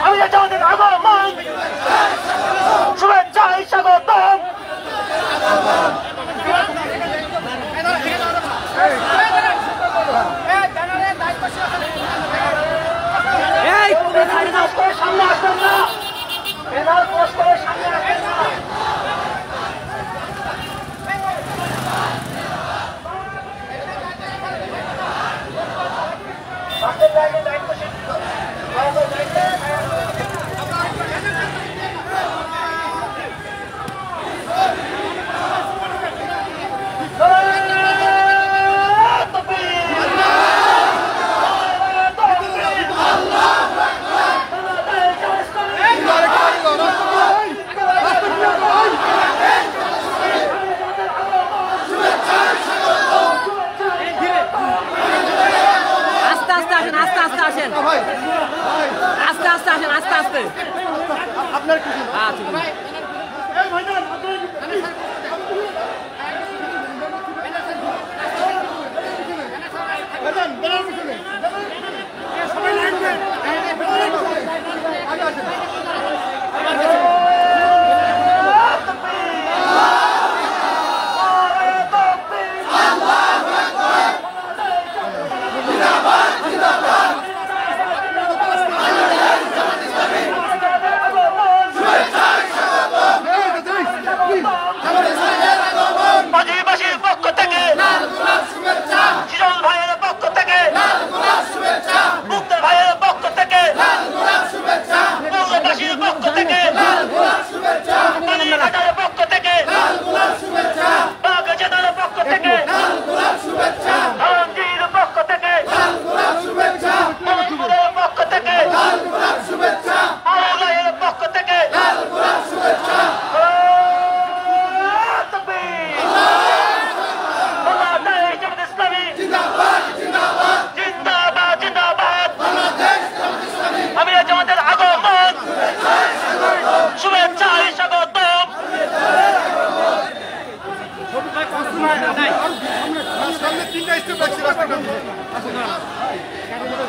আমি জামাতের আগমন শুভেচ্ছায় স্বাগতম। সামনে আসবেন না, এনার পোস্ট করে সামনে আসবেন না। আপনার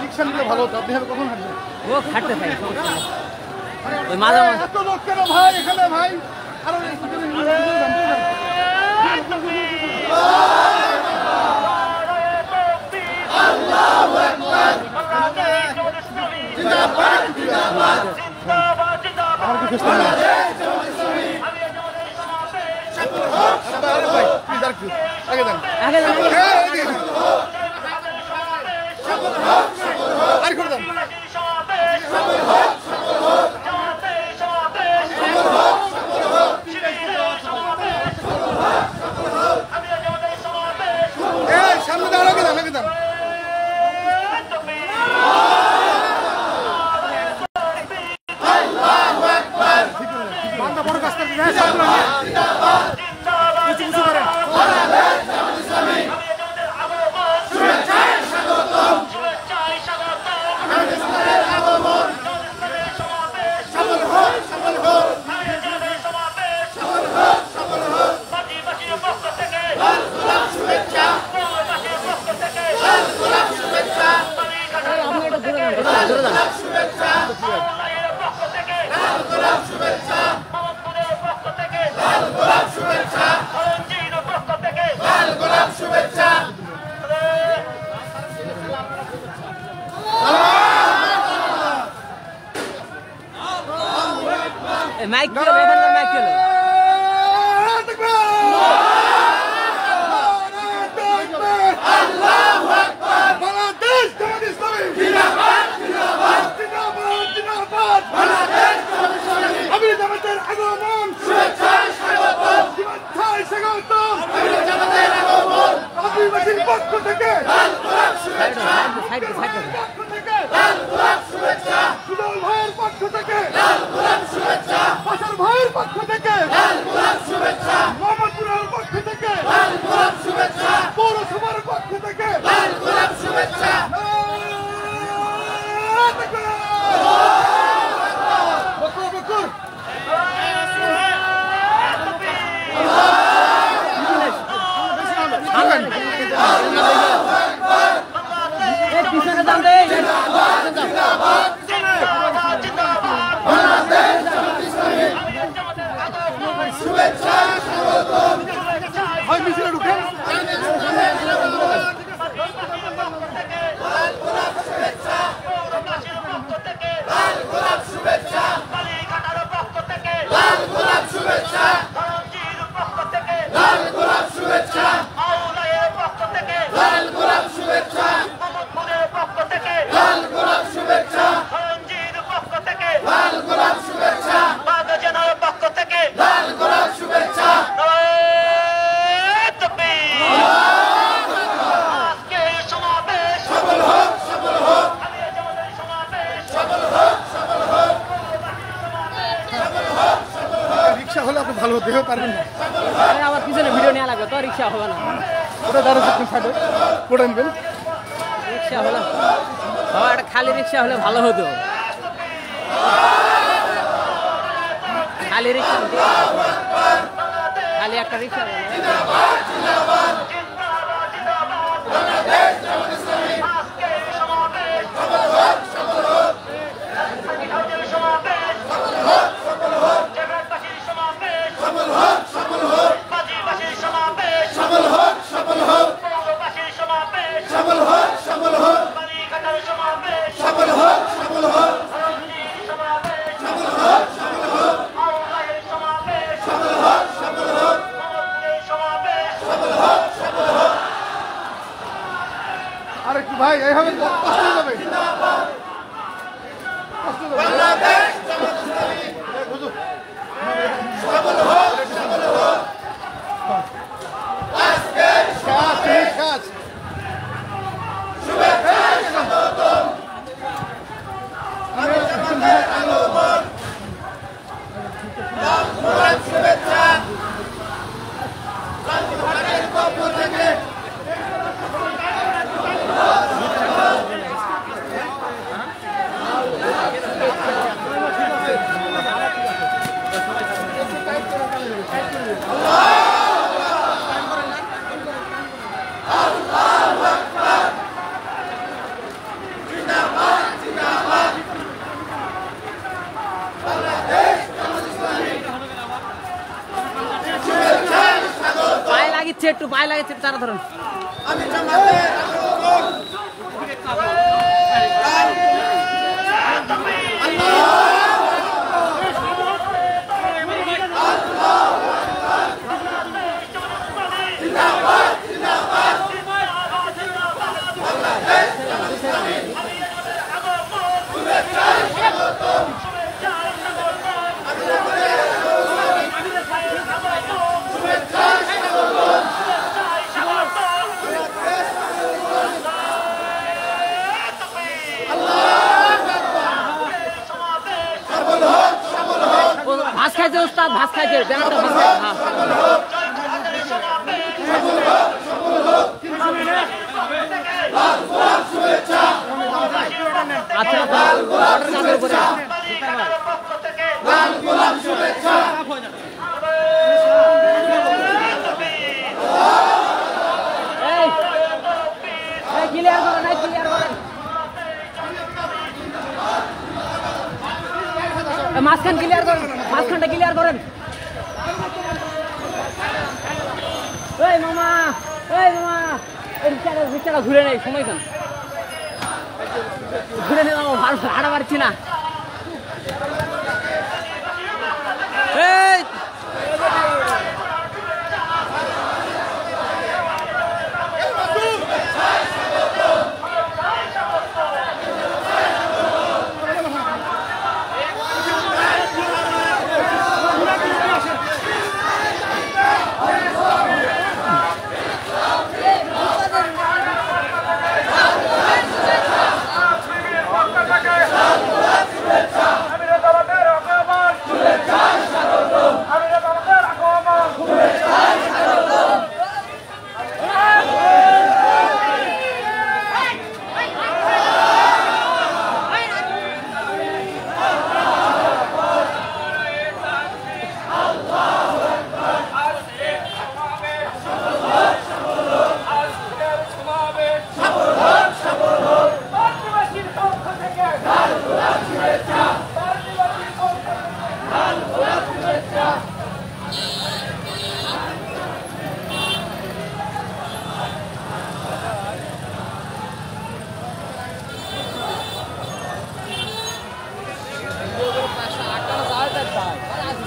রিক্সা নিলে ভালো হতো। আপনি কখন হাঁটবেন? ও হাঁটতে পারি, ওই মাঝে মাঝে এত লোক কেন ভাই এখানে ভাই? আরো আল্লাহু আকবার, জিন্দাবাদ জিন্দাবাদ জিন্দাবাদ জিন্দাবাদ। আমার কি কষ্ট হয়? ভাই প্লিজ আর কি আগে যান, আগে যান, আর করে দেন। সামনে দাঁড়া, আগে যান, আগে যান। বড় কাজ করতে যায় মাইক কে এখানকার মাইক কে আল্লাহু আকবার, বাংলাদেশ জামাত ইসলামী জিন্দাবাদ জিন্দাবাদ জিন্দাবাদ জিন্দাবাদ, বাংলাদেশ জামাত ইসলামী। আমি জামাতের আগমন শুভেচ্ছায় স্বাগতম, শুভেচ্ছায় স্বাগতম। আমি জামাতের আগমন আদিবাসীর পক্ষ থেকে লাল গোলাপ শুভেচ্ছা, সাইড পক্ষ থেকে লাল গোলাপ শুভেচ্ছা, সুদল ভাইয়ের পক্ষ থেকে লাল গোলাপ শুভেচ্ছা, বাসার ভাইয়ের পক্ষ থেকে লাল গোলাপ শুভেচ্ছা, মোহাম্মদপুরের পক্ষ থেকে লাল গোলাপ শুভেচ্ছা, পৌরসভার পক্ষ থেকে লাল গোলাপ শুভেচ্ছা। বকুর দেহ পারবেন না আবার পিছনে ভিডিও নেওয়া লাগবে তো রিক্সা হবে না ওটা দাঁড়াচ্ছে সাইডে পড়ে নেবেন রিক্সা হলে বাবা একটা খালি রিক্সা হলে ভালো হতো খালি রিক্সা খালি একটা রিক্সা আরে কি ভাই এইভাবে কষ্ট হয়ে যাবে কষ্ট হয়ে যাবে একটু পায়ে লাগছে তারা ধরুন ভাত খাইছে উস্তাদ ভাত খাইছে ব্যানারটা ভাত খাইছে আচ্ছা ক্লিয়ার করেন নাই ক্লিয়ার করেন মাঝখান ক্লিয়ার করেন মাঝখানটা ক্লিয়ার করেন এই মামা রিক্সাটা ঘুরে নেই সময় খান ঘুরে নেই মামা ভাড়া পারছি না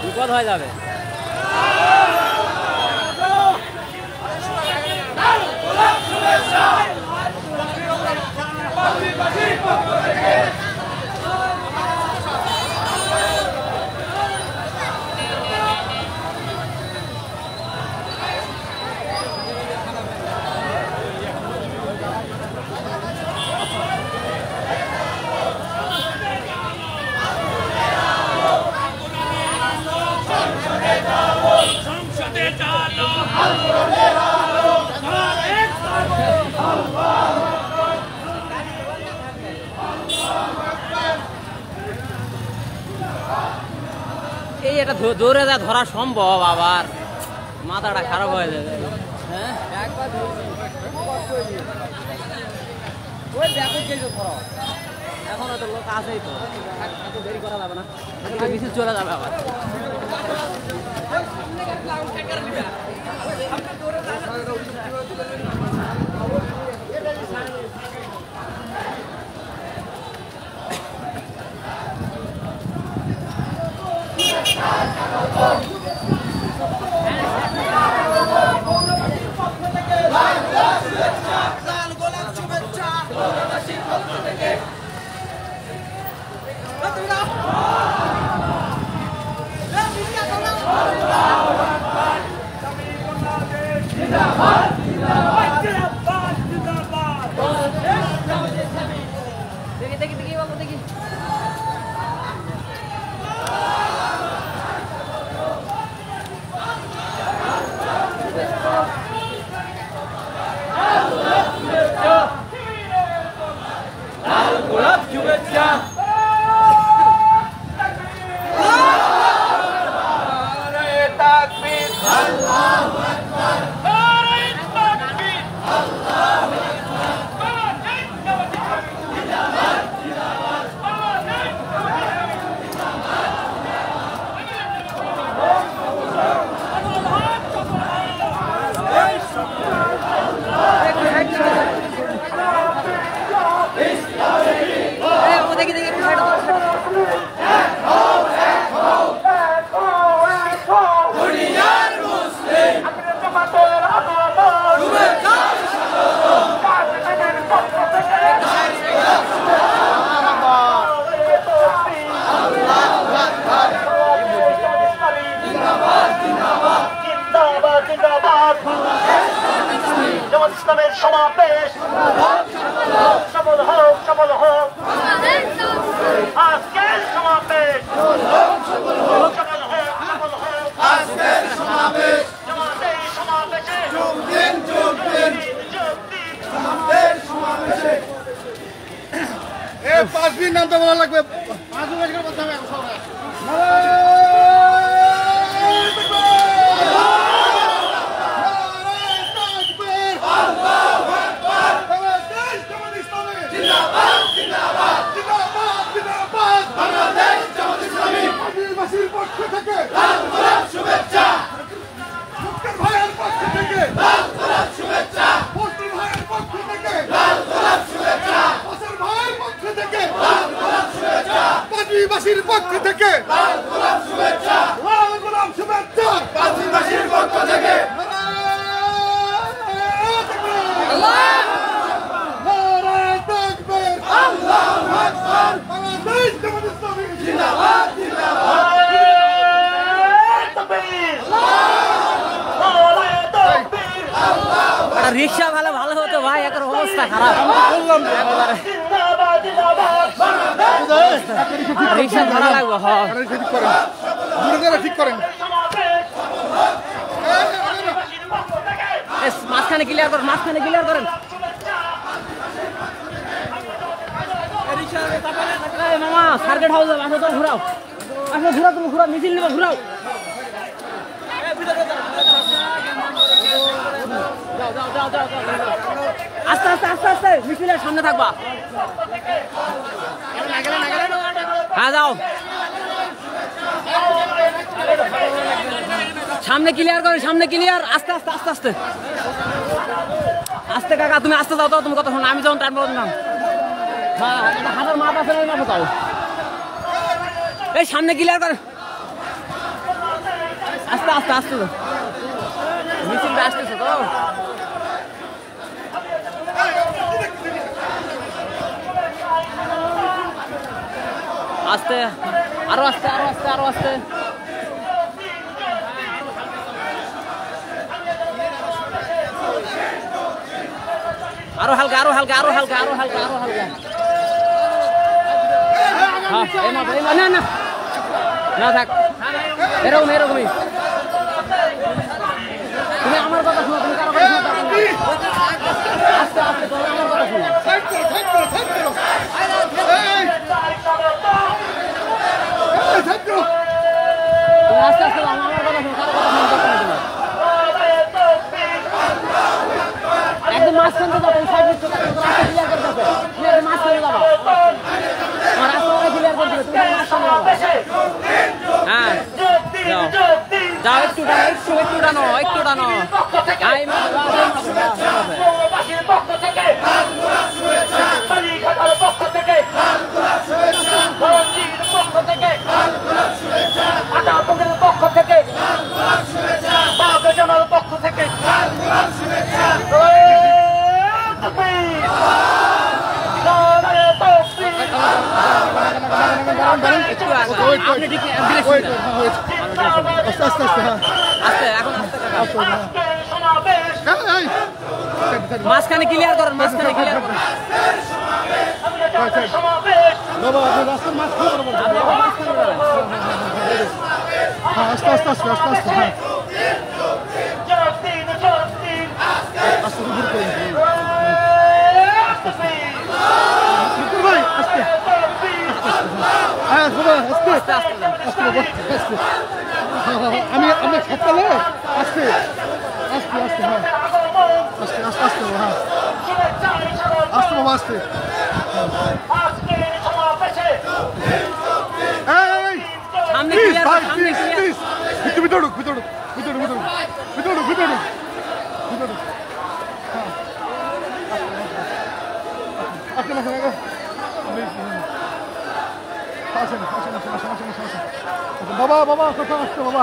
বিপদ হয়ে যাবে এটা দৌড়ে যা ধরা সম্ভব, আবার মাথাটা খারাপ হয়ে যাবে। হ্যাঁ একবার ওই দেখো গেছো ধরো, এখন তো লোক আছেই তো, এত দেরি করা যাবে না, মিছিল চলে যাবে আবার। দেখি বাবু দেখি, গোলাপ শুভেচ্ছা। ইসলামের সমাবেশ সফল হোক, সফল হোক আজকের সমাবেশ, সফল হোক, সফল হোক আজকের সমাবেশ। জামাতের সমাবেশে যোগ দিন, যোগ দিন, যোগ দিন জামাতের সমাবেশে। 5 দিন নামতে বলা লাগবে, 5 দিন করে বলতে হবে এখন সবাই। পক্ষ থেকে শুভেচ্ছা, ভাইয়ের পক্ষ থেকে শুভেচ্ছা, ভাইয়ের পক্ষ থেকে শুভেচ্ছা, ভাইয়ের পক্ষ থেকে শুভেচ্ছা, পাটুইবাসীর পক্ষ থেকে শুভেচ্ছা, লাল গোলাপ শুভেচ্ছা, পাটুইবাসীর পক্ষ থেকে। রিক্সা ভালো ভালো হতো ভাই, এখন অবস্থা খারাপ, রিক্সা ধরা লাগবে। ঠিক করেন, মাঝখানে ক্লিয়ার করেন, মাঝখানে ক্লিয়ার করেন। মামা সার্কিট হাউস আসো তো, ঘুরাও, আসো ঘুরাও, তুমি ঘুরাও, মিছিল নেবে ঘুরাও। আস্তে আস্তে আস্তে আস্তে মিছিলের সামনে থাকবা। হ্যাঁ যাও, সামনে ক্লিয়ার করে, সামনে ক্লিয়ার, আস্তে আস্তে আস্তে আস্তে আস্তে। কাকা তুমি আস্তে যাও তো, তুমি কথা শোনো, আমি যখন টানবো নাম। হ্যাঁ হাজার মাপ আছে, মাপে যাও, এই সামনে ক্লিয়ার করে, আস্তে আস্তে আস্তে মিছিলটা আসতেছে তো। আস্তে, আরো আস্তে, আরো আস্তে, আরো আস্তে। আরো হালকা, আরো হালকা, আরো হালকা, আরো হালকা, আরো হালকা। না না না থাক, এরকম এরকমই। তুমি আমার কথা শোনো, তুমি কারো কথা শোনো, আস্তে আস্তে তুমি আমার কথা শোনো। যাও একটু টানো পৌরবাসীর পক্ষ থেকে বালিঘাটার পক্ষ থেকে ধরঞ্জির পক্ষ থেকে আটাপুরের পক্ষ থেকে বাগজনের পক্ষ থেকে মাঝখানে ক্লিয়ার করেন আমি সকালে আসতে আসতে আসতে হ্যাঁ আসতে আসতে আসতে হ্যাঁ আসতে বাবা আসতে ভিতরে বাবা কোথাও আসছে বাবা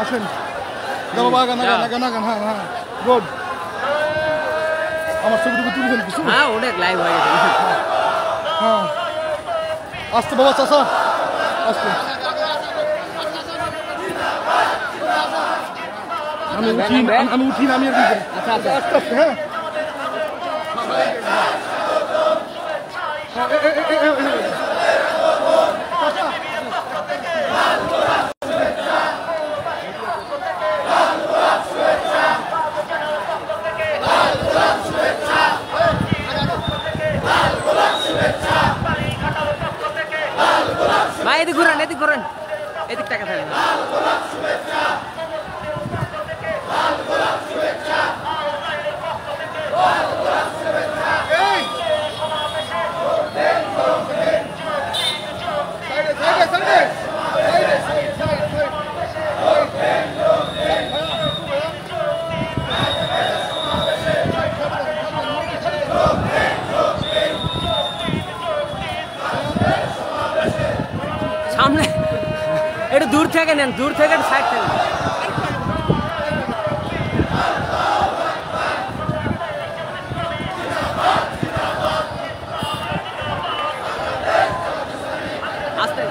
আসেন বাবা নাগান হ্যাঁ গুড আমার ছবিটুকু তুলবেন কিছু হ্যাঁ ওটা লাইভ হয়ে গেছে হ্যাঁ আসতে বাবা চাচা আসতে আমি উঠি না আমি আর কি করি আচ্ছা আস্তে আস্তে হ্যাঁ ভাই এদিক ঘুরেন এদিক টাকা থাকে সামনে একটু দূর থেকে নেন সাইড থেকে আস্তে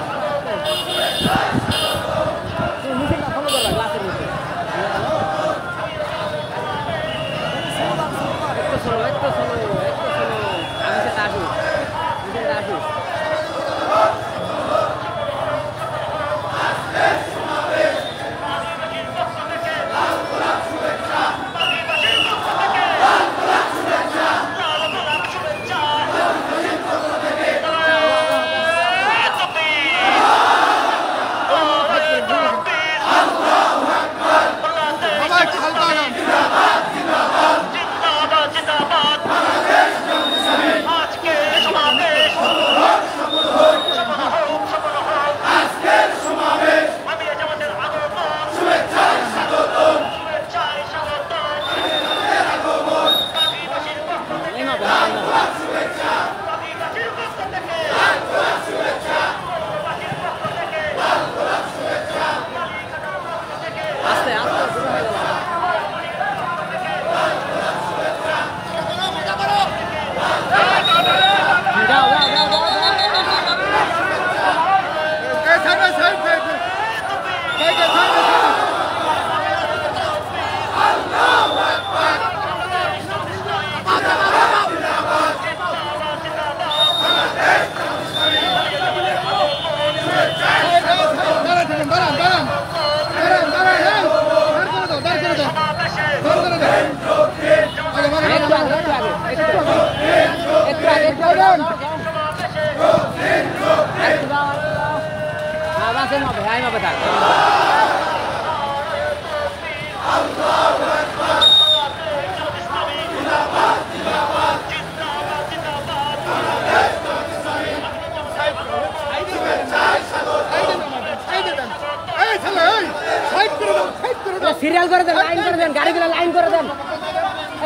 সিরিয়াল করে দেন, লাইন করে দেন, গাড়িগুলো লাইন করে দেন,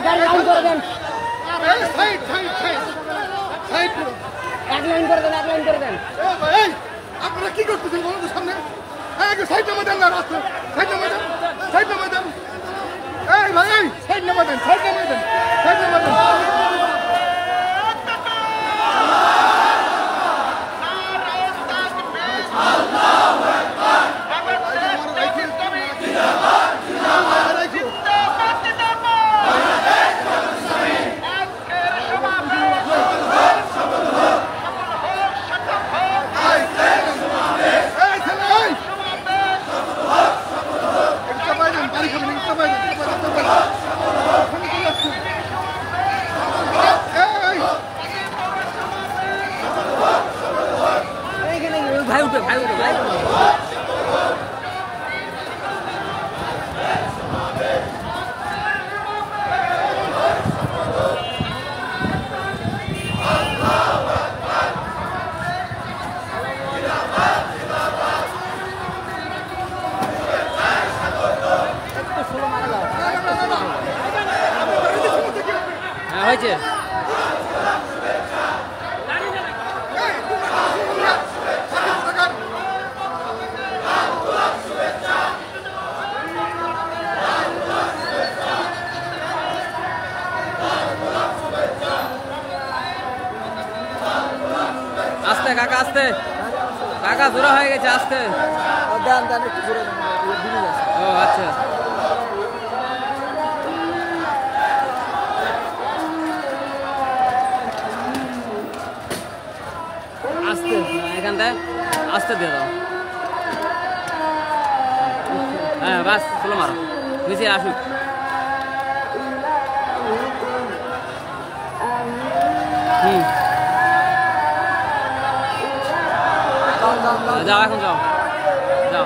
গাড়ি লাইন করে দেন, এক লাইন করে দেন, এক লাইন করে দেন। আপনারা কি করতেছেন বলুন তো সামনে? সাইড নামা দেন না, রাস্তা সাইড নামা দেন, সাইড নামা দেন। এই ভাই এই সাইড নামা দেন, সাইড নামা দেন, সাইড নামা দেন। ভাই উঠে, ভাই উঠে, ভাই উঠে। হ্যাঁ হয়েছে। আস্তে কাকা, আস্তে কাকা, জোড়া হয়ে গেছে, আস্তে। ও আচ্ছা, আস্তে এখানটায় আস্তে দিয়ে দাও। হ্যাঁ বাস, চলো মারো, নিচে আসুক। যাও এখন, যাও যাও।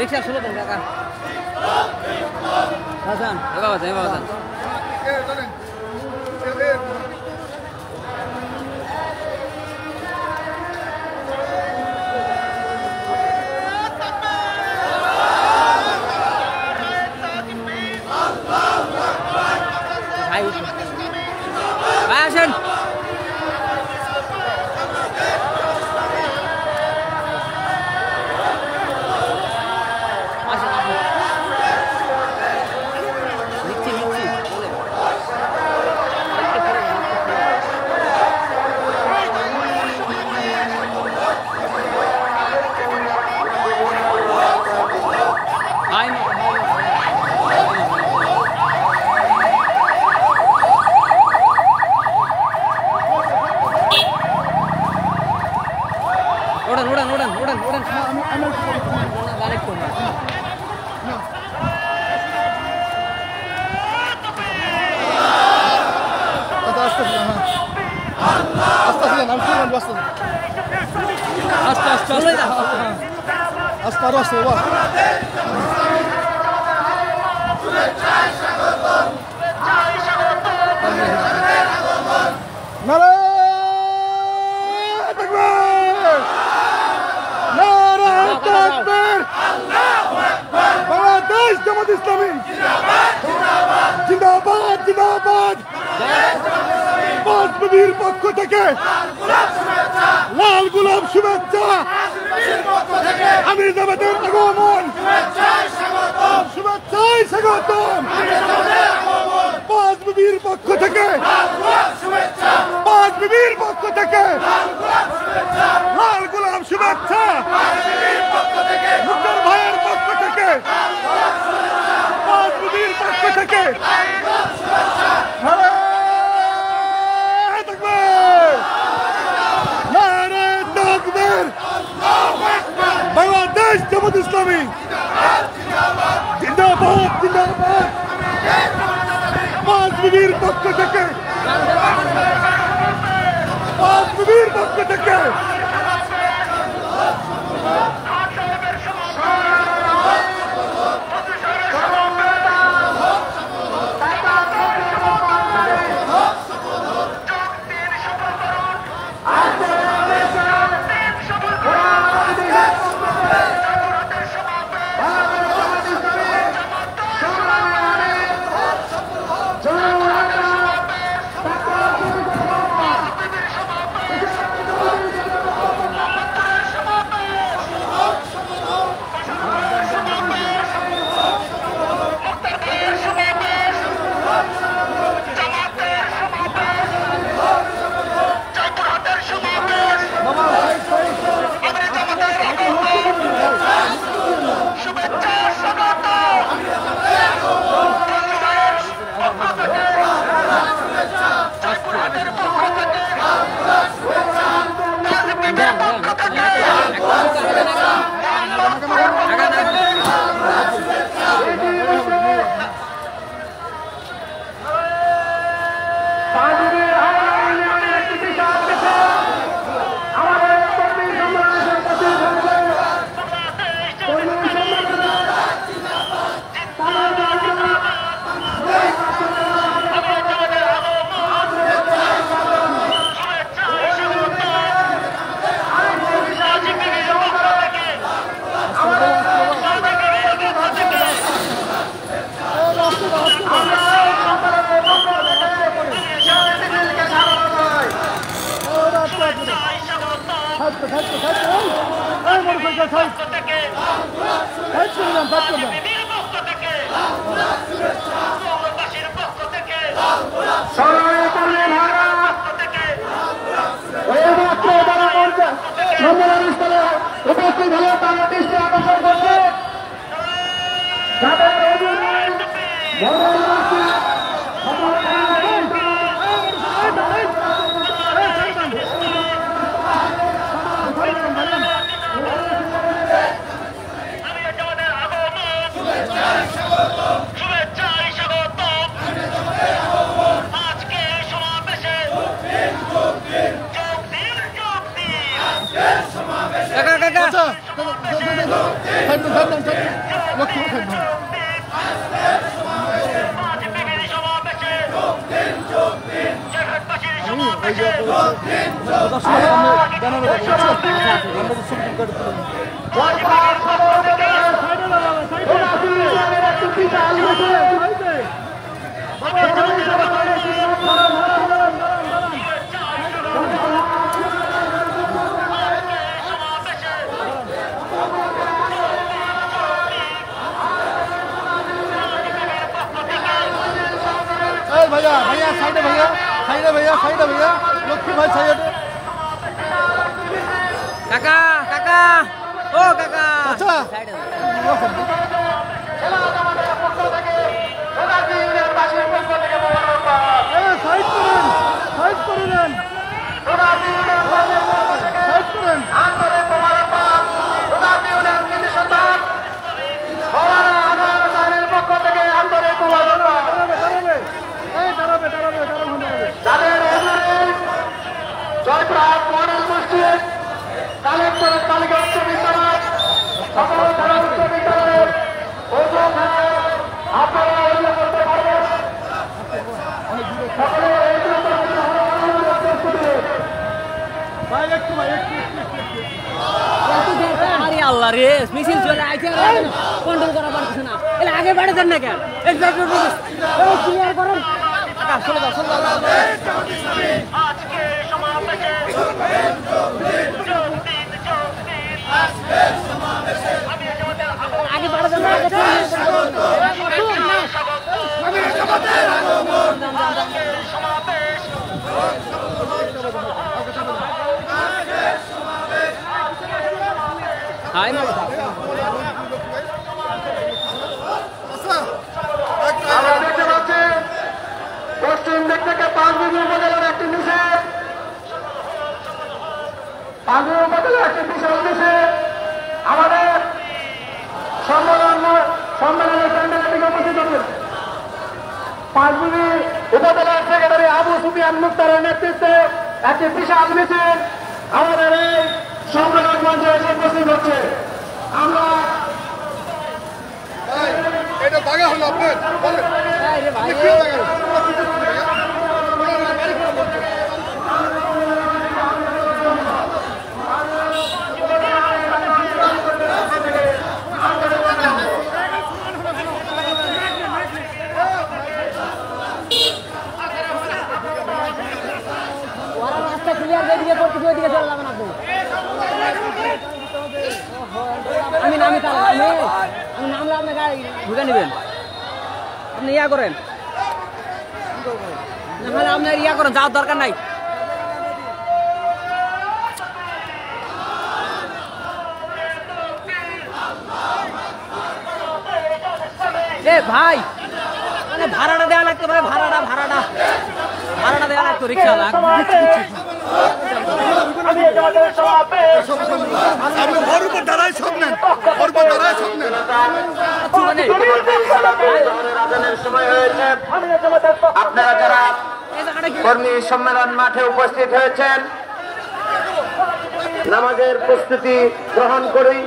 রিক্সা ষোলো দেন কাকা। বাজান এবার বাজান, এবার বাজান। ভাই ভাই আসেন। জিন্দাবাদ জিন্দাবাদ। বাজপেয়ীর পক্ষ থেকে লাল গোলাপ শুভেচ্ছা। আমির জামাতের আগমন শুভেচ্ছায় স্বাগতম। বাজপেয়ীর পক্ষ থেকে, বাজপেয়ীর পক্ষ থেকে লাল গোলাপ শুভেচ্ছা। মুক্তার ভাইয়ের পক্ষ থেকে, বাজপেয়ীর পক্ষ থেকে নারে তাকবীর। বাংলাদেশ জামাত ইসলামী জিন্দাবাদ জিন্দাবাদ। বিবির পক্ষ থেকে বিবির পক্ষ থেকে উপস্থিত হলে তারা দৃষ্টি আকর্ষণ করছে भैया भैया साइड भैया साइड भैया साइड भैया लक्ष्मी भाई साइड काका काका ओ काका अच्छा साइड साइड करेন জয়প্রাগ মডেল মসজিদ কালেক্টরের তালিকা উচ্চ বিদ্যালয় সকল থানা উচ্চ বিদ্যালয়ের আপনারা অভিযোগ করতে পারবেন সকলে আরে আল্লাহ রে মিছিল চলে আইছে কন্ট্রোল করা পারতেছে না এলে আগে বাড়ে দেন না কেন এক্সাক্টলি ক্লিয়ার করুন চলে যাও চলে যাও আজকে সমাবেশে আগে বাড়ে দেন না হাই না পশ্চিম দিক থেকে পাঁচবিবি উপজেলার একটি মিছিল পাঁচবিবি উপজেলার একটি বিশাল মিছিল আমাদের উপজেলা সেক্রেটারি আবু সুফিয়ান মুক্তারের নেতৃত্বে একটি বিশাল মিছিল আমাদের এই সম্মেলন মঞ্চে এসে উপস্থিত হচ্ছে। আমরা এটা জায়গা হলো আপনার বলেন। আপনি কি জায়গা হলো? ওরা রাস্তা ক্লিয়ার করে দিয়ে করতে ওইদিকে চলে যাবেন আপনি। আমি নামলে আপনি গাড়ি ঢুকে নেবেন। আপনি ইয়া করেন, নাহলে আপনার ইয়া করেন, যাওয়ার দরকার নাই। এ ভাই, মানে ভাড়াটা দেওয়া লাগতো ভাই, ভাড়াটা দেওয়া লাগতো রিক্সা আপনি ওর উপর দাঁড়ায় সব নেন, ওর উপর দাঁড়ায় সব নেন। আপনারা যারা কর্মী সম্মেলন মাঠে উপস্থিত হয়েছেন, নামাজের প্রস্তুতি গ্রহণ করি।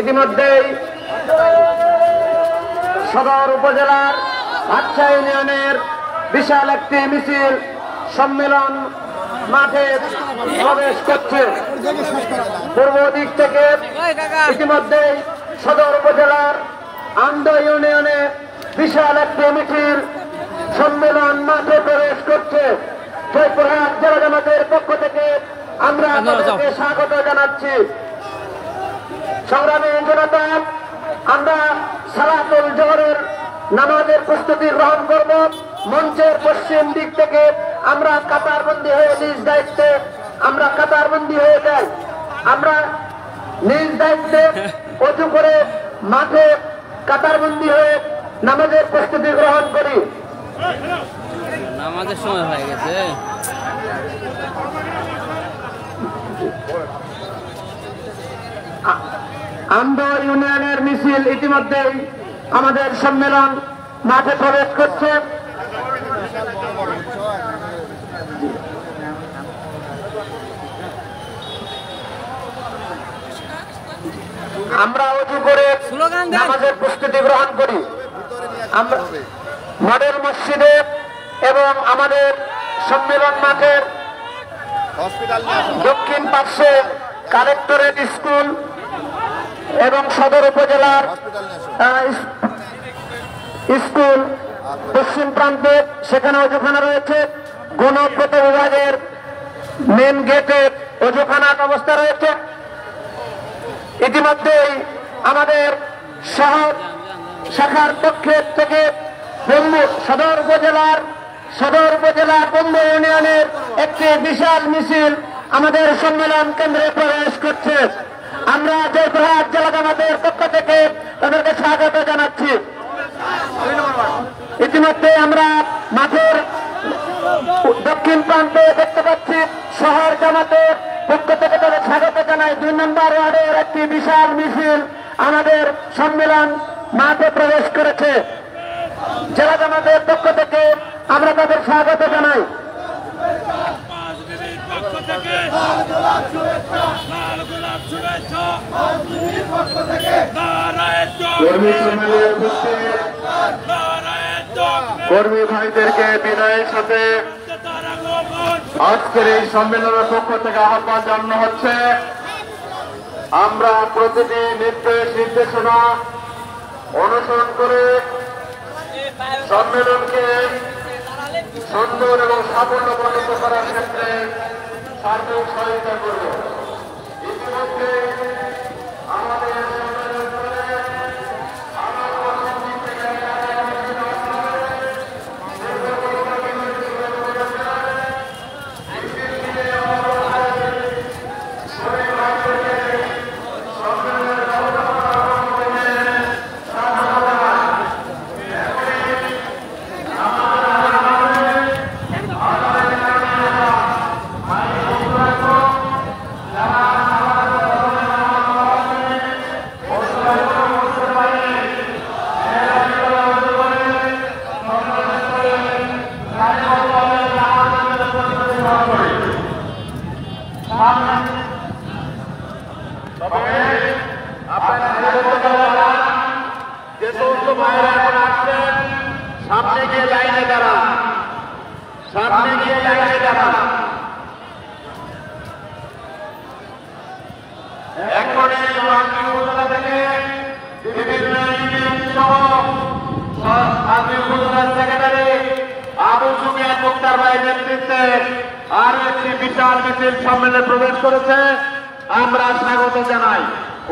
ইতিমধ্যেই সদর উপজেলার ভাটছা ইউনিয়নের বিশাল একটি মিছিল সম্মেলন মাঠে প্রবেশ করছে। পূর্ব দিক থেকে ইতিমধ্যেই সদর উপজেলার আন্দ ইউনিয়নে বিশাল একটি মিছিল সম্মেলন মাঠে প্রবেশ করছে। জয়পুরহাট জেলা জামাতের পক্ষ থেকে আমরা আপনাদেরকে স্বাগত জানাচ্ছি। সংগ্রামী জনতা, আমরা সালাতুল জোহরের নামাজের প্রস্তুতি গ্রহণ করব। মঞ্চের পশ্চিম দিক থেকে আমরা কাতারবন্দি হয়ে নিজ দায়িত্বে যাই। আমরা নিজ দায়িত্বে অজু করে মাঠে কাতারবন্দি হয়ে নামাজের প্রস্তুতি গ্রহণ করি। নামাজের সময় হয়ে গেছে। আন্দ ইউনিয়নের মিছিল ইতিমধ্যেই আমাদের সম্মেলন মাঠে প্রবেশ করছে। আমরা উজু করে নামাজের প্রস্তুতি গ্রহণ করি। আমরা মডেল মসজিদে এবং আমাদের সম্মেলন মাঠের দক্ষিণ পার্শ্বে কালেক্টরেট স্কুল এবং সদর উপজেলার স্কুল পশ্চিম প্রান্তে সেখানে অজুখানা রয়েছে। গণপ্রত বিভাগের মেন গেটে অজুখানার ব্যবস্থা রয়েছে। ইতিমধ্যেই আমাদের শহর শাখার পক্ষের থেকে সদর উপজেলার বম্ব ইউনিয়নের একটি বিশাল মিছিল আমাদের সম্মেলন কেন্দ্রে প্রবেশ করছে। আমরা জয়পুরহাট জেলা জামাতের পক্ষ থেকে তাদেরকে স্বাগত জানাচ্ছি। ইতিমধ্যে আমরা মাঠের দক্ষিণ প্রান্তে দেখতে পাচ্ছি শহর জামাতের পক্ষ থেকে তাদের স্বাগত জানাই। 2 নম্বর ওয়ার্ডের একটি বিশাল মিছিল আমাদের সম্মেলন মাঠে প্রবেশ করেছে। জেলা জামাতের পক্ষ থেকে আমরা তাদের স্বাগত জানাই। কর্মী ভাইদেরকে বিনয়ের সাথে আজকের এই সম্মেলনের পক্ষ থেকে আহ্বান জানানো হচ্ছে, আমরা প্রতিটি নির্দেশনা অনুসরণ করে সম্মেলনকে সুন্দর এবং সাফল্যমণ্ডিত করার ক্ষেত্রে সার্বিক সহায়তা করব। ইতিমধ্যে আমাদের সমস্ত ভাইরা এখন আসবেন সামনে গিয়ে লাইনে দাঁড়ান, সামনে গিয়ে লাইনে দাঁড়ান। এখন এই উপজেলা থেকে বিভিন্ন ইউনিয়ন সহ উপজেলার সেক্রেটারি আবু সুফিয়ান মুক্তার ভাই নেতৃত্বে আরো একটি বিশাল মিছিল সম্মেলনে প্রবেশ করেছে। আমরা স্বাগত জানাই।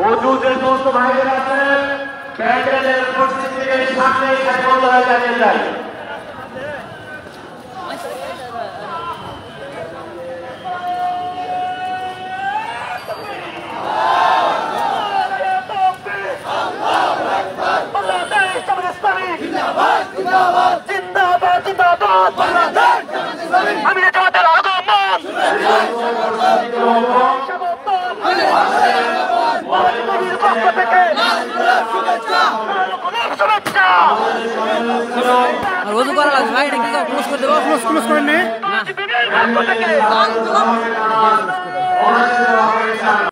অজু যে সমস্ত ভাইদের আছে প্যান্ডেলের উপস্থিত থেকে সামনে সাইবন্ধ হয়ে দাঁড়িয়ে যায়। রোজু করা লাগবে ভাই, এটা কি ক্লোজ করে দেবো? ক্লোজ করে নে না।